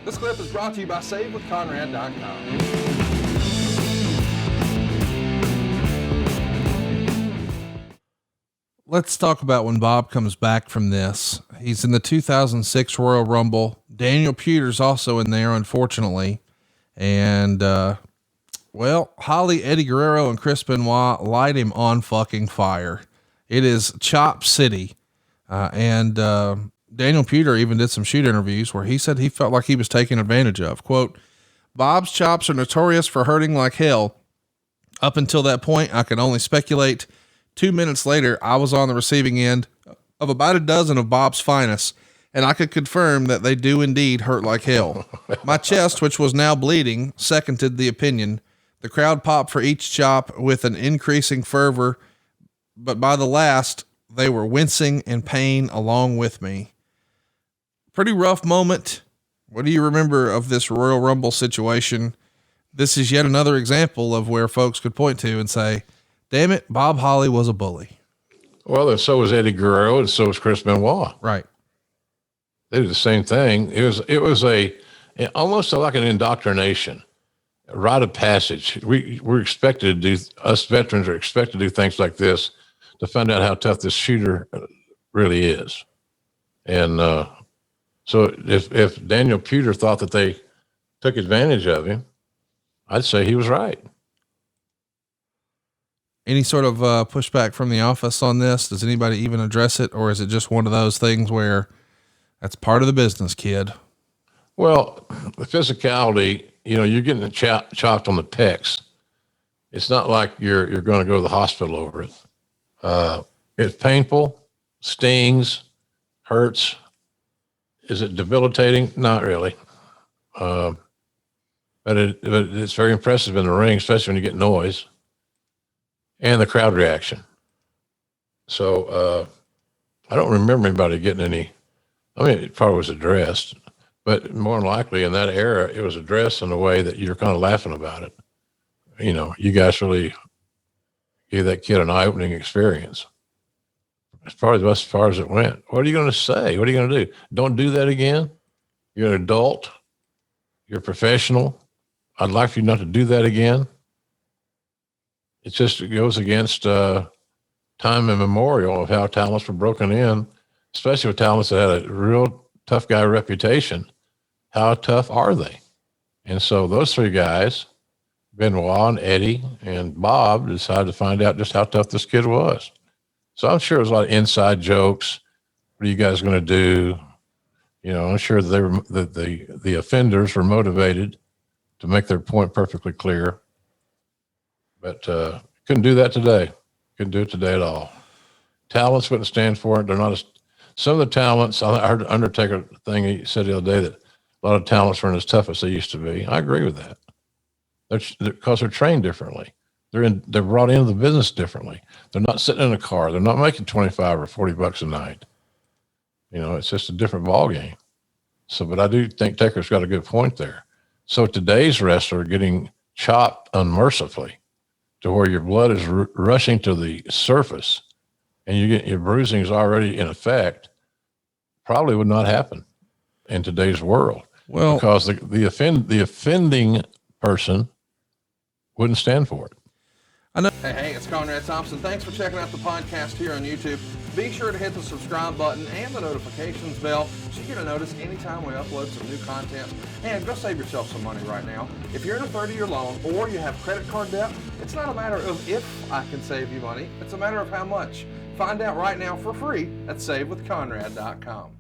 This clip is brought to you by SaveWithConrad.com. Let's talk about when Bob comes back from this. He's in the 2006 Royal Rumble. Daniel Puder's also in there, unfortunately. And, Holly, Eddie Guerrero, and Chris Benoit light him on fucking fire. It is Chop City. Daniel Puder even did some shoot interviews where he said he felt like he was taken advantage of. Quote, Bob's chops are notorious for hurting like hell. Up until that point, I can only speculate. 2 minutes later, I was on the receiving end of about a dozen of Bob's finest, and I could confirm that they do indeed hurt like hell. My chest, which was now bleeding, seconded the opinion. The crowd popped for each chop with an increasing fervor, but by the last, they were wincing in pain along with me. Pretty rough moment. What do you remember of this Royal Rumble situation? This is yet another example of where folks could point to and say, damn it, Bob Holly was a bully. Well, and so was Eddie Guerrero, and so was Chris Benoit. Right. They did the same thing. It was almost like an indoctrination, a rite of passage. We're expected to do, us veterans are expected to do things like this to find out how tough this shooter really is. And so if Daniel Puder thought that they took advantage of him, I'd say he was right. Any sort of pushback from the office on this? Does anybody even address it? Or is it just one of those things where that's part of the business, kid? Well, the physicality, you're getting chopped on the pecs. It's not like you're going to go to the hospital over it. It's painful, stings, hurts. Is it debilitating? Not really. But it's very impressive in the ring, especially when you get noise and the crowd reaction. So I don't remember anybody getting any. I mean, it probably was addressed, but more than likely in that era, it was addressed in a way that you're kind of laughing about it. You guys really gave that kid an eye-opening experience. As far as it went. What are you going to say? What are you going to do? Don't do that again? You're an adult. You're a professional. I'd like for you not to do that again. It goes against time immemorial of how talents were broken in, especially with talents that had a real tough guy reputation. How tough are they? And so those three guys, Benoit and Eddie and Bob, decided to find out just how tough this kid was. So I'm sure there's a lot of inside jokes. What are you guys going to do? I'm sure that the offenders were motivated to make their point perfectly clear, but couldn't do that today. Couldn't do it today at all. Talents wouldn't stand for it. They're not some of the talents. I heard Undertaker thing. He said the other day that a lot of talents weren't as tough as they used to be. I agree with that. Because they're trained differently. They're brought into the business differently. They're not sitting in a car. They're not making $25 or $40 a night. It's just a different ball game. So, but I do think Taker's got a good point there. So today's wrestler getting chopped unmercifully to where your blood is rushing to the surface and you get your bruising is already in effect, probably would not happen in today's world. Well, because the offending person wouldn't stand for it. I know. Hey, it's Conrad Thompson. Thanks for checking out the podcast here on YouTube. Be sure to hit the subscribe button and the notifications bell so you get a notice anytime we upload some new content. And go save yourself some money right now. If you're in a 30-year loan or you have credit card debt, it's not a matter of if I can save you money. It's a matter of how much. Find out right now for free at SaveWithConrad.com.